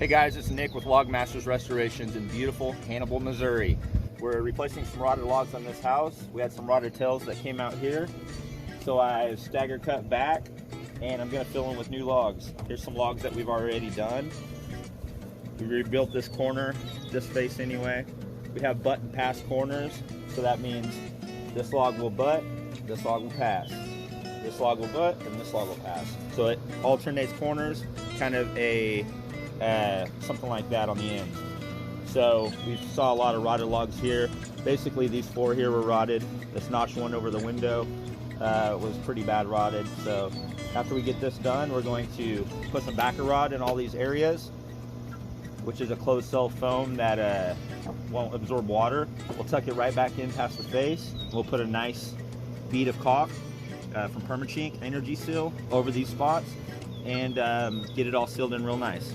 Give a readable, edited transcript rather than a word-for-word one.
Hey guys, it's Nick with Log Masters Restorations in beautiful Hannibal, Missouri. We're replacing some rotted logs on this house. We had some rotted tails that came out here, so I've stagger cut back and I'm gonna fill in with new logs. Here's some logs that we've already done. We rebuilt this corner, this face anyway. We have butt and pass corners, so that means this log will butt, this log will pass. This log will butt, and this log will pass. So it alternates corners, kind of a something like that on the end. So we saw a lot of rotted logs here. Basically these four here were rotted. This notch one over the window was pretty bad rotted. So after we get this done, we're going to put some backer rod in all these areas, which is a closed cell foam that won't absorb water. We'll tuck it right back in past the face. We'll put a nice bead of caulk from Permachink Energy Seal over these spots and get it all sealed in real nice.